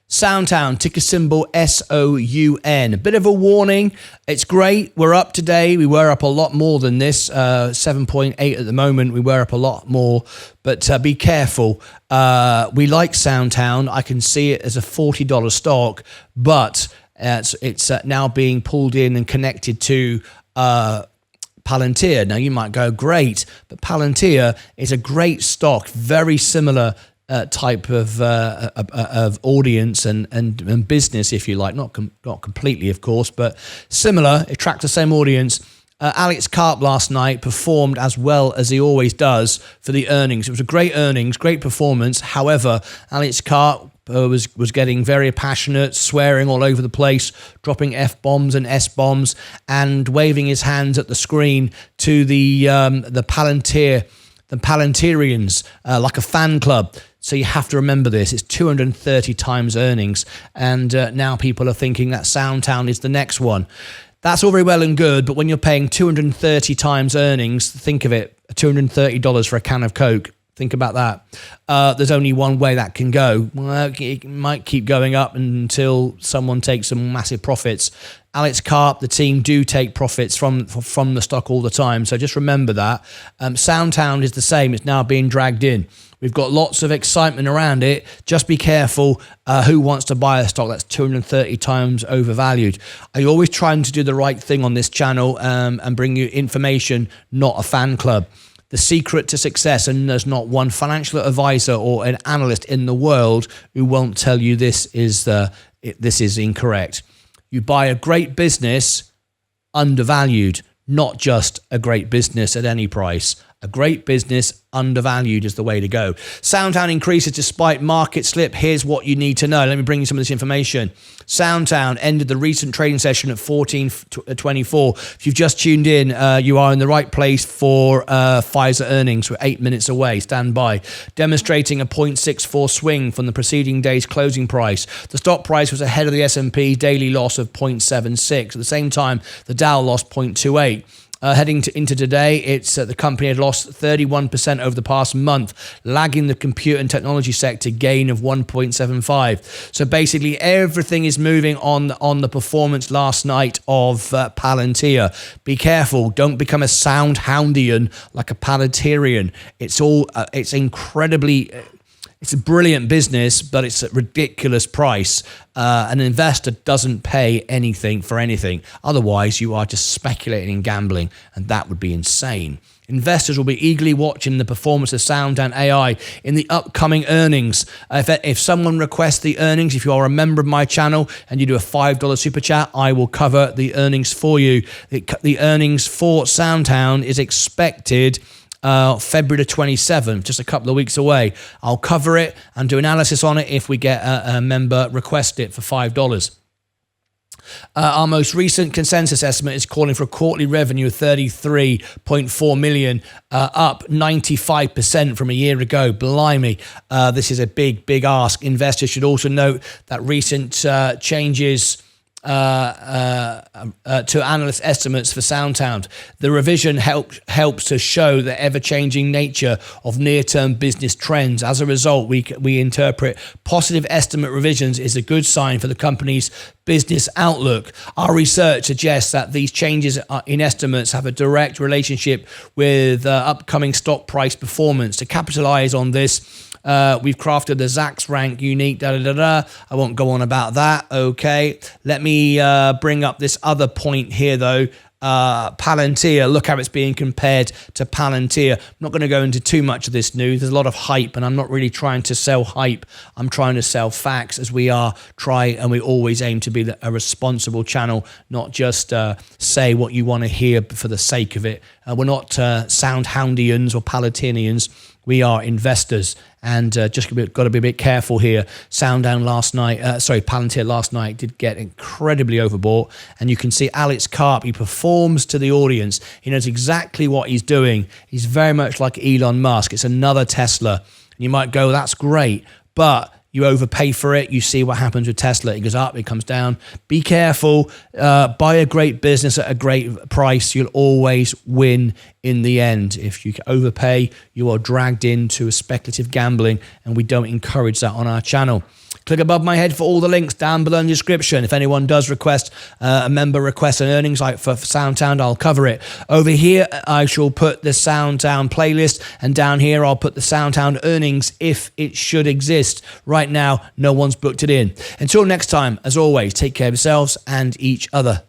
SoundHound, ticker symbol SOUN. A bit of a warning. It's great. We're up today. We were up a lot more than this. 7.8 at the moment. We were up a lot more. But be careful. We like SoundHound. I can see it as a $40 stock, but it's now being pulled in and connected to Palantir. Now, you might go, great, but Palantir is a great stock, very similar type of audience and business, if you like, not completely, of course, but similar. It attracts the same audience. Alex Karp last night performed as well as he always does for the earnings. It was a great earnings, great performance. However, Alex Karp was getting very passionate, swearing all over the place, dropping F-bombs and S-bombs, and waving his hands at the screen to the Palantirians, like a fan club. So you have to remember this. It's 230 times earnings. And now people are thinking that SoundHound is the next one. That's all very well and good, but when you're paying 230 times earnings, think of it, $230 for a can of Coke. Think about that. There's only one way that can go. Well, it might keep going up until someone takes some massive profits. Alex Karp, the team do take profits from the stock all the time. So just remember that. SoundHound is the same. It's now being dragged in. We've got lots of excitement around it. Just be careful who wants to buy a stock that's 230 times overvalued. I always trying to do the right thing on this channel and bring you information, not a fan club. The secret to success, and there's not one financial advisor or an analyst in the world who won't tell you this is incorrect. You buy a great business undervalued, not just a great business at any price. A great business undervalued is the way to go. SoundHound increases despite market slip. Here's what you need to know. Let me bring you some of this information. SoundHound ended the recent trading session at 14.24. If you've just tuned in, you are in the right place for Pfizer earnings. We're 8 minutes away. Stand by. Demonstrating a 0.64 swing from the preceding day's closing price. The stock price was ahead of the S&P daily loss of 0.76. At the same time, the Dow lost 0.28. Heading into today, it's the company had lost 31% over the past month, lagging the computer and technology sector gain of 1.75. So basically, everything is moving on the performance last night of Palantir. Be careful, don't become a SoundHoundian like a Palantirian. It's incredibly. It's a brilliant business, but it's a ridiculous price. An investor doesn't pay anything for anything. Otherwise, you are just speculating and gambling, and that would be insane. Investors will be eagerly watching the performance of SoundHound AI in the upcoming earnings. If someone requests the earnings, if you are a member of my channel and you do a $5 super chat, I will cover the earnings for you. The earnings for SoundHound is expected February the 27th, just a couple of weeks away. I'll cover it and do analysis on it if we get a member request it for $5. Our most recent consensus estimate is calling for a quarterly revenue of 33.4 million, up 95% from a year ago. Blimey, this is a big ask. Investors should also note that recent changes to analyst estimates for SoundHound. The revision helps to show the ever-changing nature of near-term business trends. As a result, we interpret positive estimate revisions is a good sign for the company's business outlook. Our research suggests that these changes in estimates have a direct relationship with upcoming stock price performance. To capitalize on this, we've crafted the Zacks rank unique, I won't go on about that. Okay, let me bring up this other point here though. Palantir, look how it's being compared to Palantir. I'm not going to go into too much of this news. There's a lot of hype, and I'm not really trying to sell hype. I'm trying to sell facts, as we always aim to be a responsible channel, not just say what you want to hear for the sake of it. We're not SoundHoundians or Palantinians. We are investors, and just got to be a bit careful here. Palantir last night did get incredibly overbought, and you can see Alex Karp, he performs to the audience. He knows exactly what he's doing. He's very much like Elon Musk. It's another Tesla. You might go, that's great, but you overpay for it. You see what happens with Tesla. It goes up, it comes down. Be careful. Buy a great business at a great price. You'll always win in the end. If you overpay, you are dragged into a speculative gambling, and we don't encourage that on our channel. Click above my head for all the links down below in the description. If anyone does request a member request and earnings like for SoundHound, I'll cover it. Over here, I shall put the SoundHound playlist, and down here, I'll put the SoundHound earnings if it should exist. Right now, no one's booked it in. Until next time, as always, take care of yourselves and each other.